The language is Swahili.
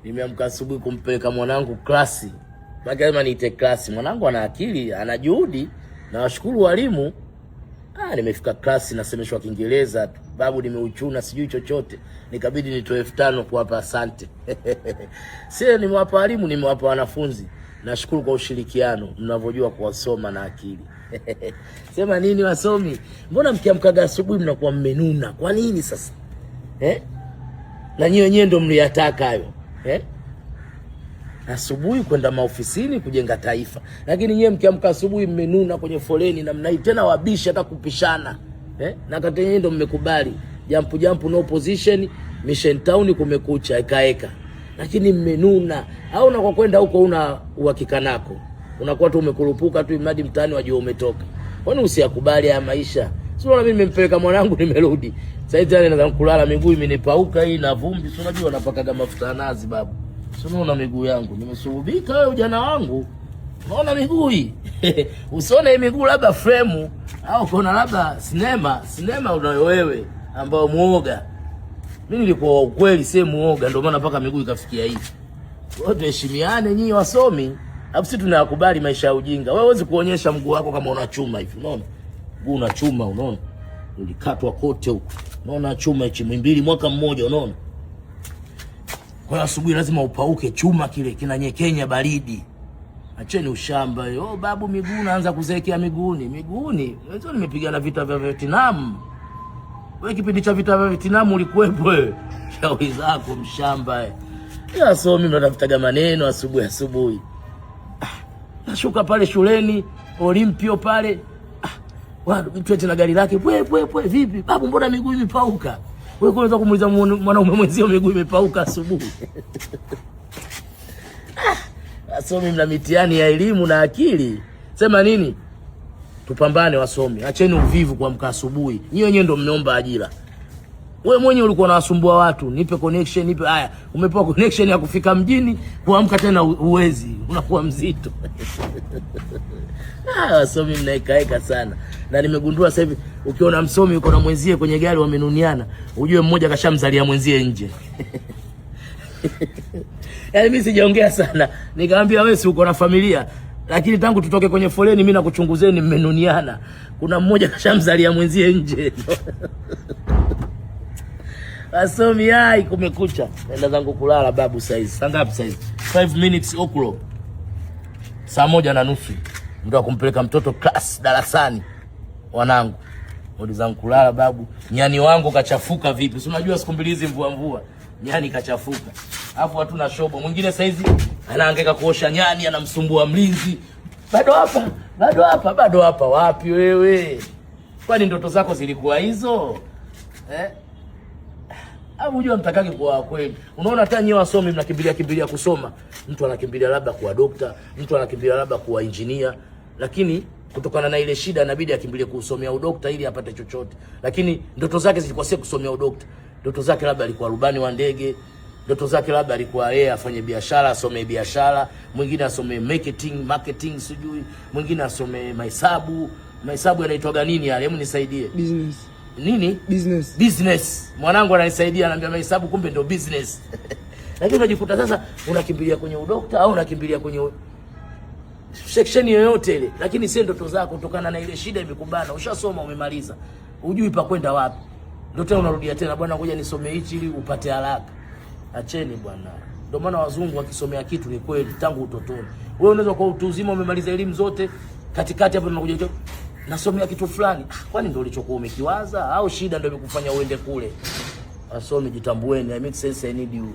Nimeamka asubuhi kumpeleka mwanangu klasi. Baki lazima niite klasi. Mwanangu ana akili, ana juhudi, na washukuru walimu. Nimefika klasi nasemeshwa Kiingereza, babu nimeuchuna sijui chochote. Nikabidi nitoe 5,000 kuwapa asante. Sio nimewapa walimu, nimewapa wanafunzi. Nashukuru kwa ushirikiano, mnavyojua kuwasoma na akili. Sema nini wasomi? Mbona mkiamkaga asubuhi mnakuwa mmenuna? Kwa nini sasa? Na nyinyi wenyewe ndio mliyataka hayo. Asubuhi kwenda maofisini kujenga taifa. Lakini nyinyi mkiamka asubuhi mmenuna kwenye foleni na mnai tena wabishi hata kupishana. Na kati nyinyi ndio mmekubali. Jump no position, Mission Town kumekucha ekaeka. Lakini mmenuna. Au na kwa kwenda huko una uhakika nako. Unakuwa tu umekurupuka tu mradi mtaani wajua umetoka. Kwani usiyakubali haya maisha? Sio na mimi nimempeleka mwanangu nimerudi. Sasa hivi naanza kulala miguu imenipauka hii na vumbi. Sio unajua napakaga mafuta ya nazi babu. Sio unaona miguu yangu nimesurubika wewe ujana wangu. Unaona miguu hii? Usione miguu labda frame au kuna labda sinema unayo wewe ambao muoga. Mimi nilikuwa ukweli si muoga ndio maana mpaka miguu ikafikia hivi. Wote heshimiane nyinyi wasomi. Hapo sisi tunayakubali maisha ya ujinga. Wewe huwezi kuonyesha mguu wako kama una chuma hivi, unaona? Mguu una chuma, unaona? Ulikatwa kote huko. Unaona chuma hichi mbili mwaka mmoja, unaona? Kwa asubuhi lazima upauke chuma kile kinanyekenya baridi. Acheni ushamba. Babu miguu naanza kuzeekea miguuni. Miguuni? Wewe nimepigana vita vya Vietnam. Wewe kipindi cha vita vya Vietnam ulikuwepo wewe. Shauri zako mshamba. Ya somi ndo nafutaga maneno asubuhi. Nashuka pale shuleni Olimpio pale. Mtu eti na gari lake pwe vipi? Babu mbona miguu imepauka? Wewe unaweza kumuuliza mwanaume mwenzio miguu imepauka asubuhi. Wasomi mna mitihani ya elimu na akili. Sema nini? Tupambane wasomi. Acheni uvivu kuamka asubuhi. Nyinyi wenyewe ndio mmeomba ajira. Wewe mwenyewe ulikuwa unawasumbua watu, nipe connection, nipe haya. Umepewa connection ya kufika mjini, kuamka tena uwezi, unakuwa mzito. Wasomi mnaikaeka sana. Na nimegundua sasa hivi ukiona msomi uko na mwenzie kwenye gari wamenuniana, ujue mmoja kashamzalia mwenzie nje. Yaani mimi sijaongea sana. Nikamwambia wewe si uko na familia, lakini tangu tutoke kwenye foleni mimi nakuchunguzeni mmenuniana. Kuna mmoja kashamzalia mwenzie nje. Wasomi hai kumekucha. Naenda zangu kulala babu saizi. Saa ngapi saizi? 5 minutes o'clock. Saa 1:30. Ndio kumpeleka mtoto class darasani. Wanangu. Ndio zangu kulala babu. Nyani wangu kachafuka vipi? Si unajua siku mbili hizi mvua. Nyani kachafuka. Alafu hatuna shobo. Mwingine saizi anahangaika kuosha nyani, anamsumbua mlinzi. Bado hapa wapi wewe? Kwani ndoto zako zilikuwa hizo? Au unajua mtakaki kwa kweli. Unaona hata nyewe wasomi mnakimbilia kusoma. Mtu anakimbilia labda kuwa dokta, mtu anakimbilia labda kuwa engineer, lakini kutokana na ile shida inabidi akimbilie kusomea udokta ili apate chochote. Lakini ndoto zake zilikuwa si kusomea udokta. Ndoto zake labda alikuwa rubani wa ndege, ndoto zake labda alikuwa yeye afanye biashara, asome biashara, mwingine asome marketing sijui, mwingine asome mahesabu yanaitwa nini yale? Hebu nisaidie. Business. Nini? Business. Mwanangu ananisaidia ananiambia mahesabu kumbe ndio business. Lakini unajikuta sasa unakimbilia kwenye udokta au unakimbilia kwenye section yoyote ile, lakini si ndoto zako kutokana na ile shida imekubana. Ushasoma umemaliza. Hujui pa kwenda wapi. Ndio tena unarudia tena bwana ngoja nisome hichi ili upate haraka. Acheni bwana. Ndio maana wazungu wakisomea kitu ni kweli tangu utotoni. Wewe unaweza kwa utu uzima umemaliza elimu zote, katikati hapo unakuja nasomea kitu fulani. Kwani ndio ulichokuwa umekiwaza au shida ndio imekufanya uende kule? Wasomi jitambueni. I make sense, I need you.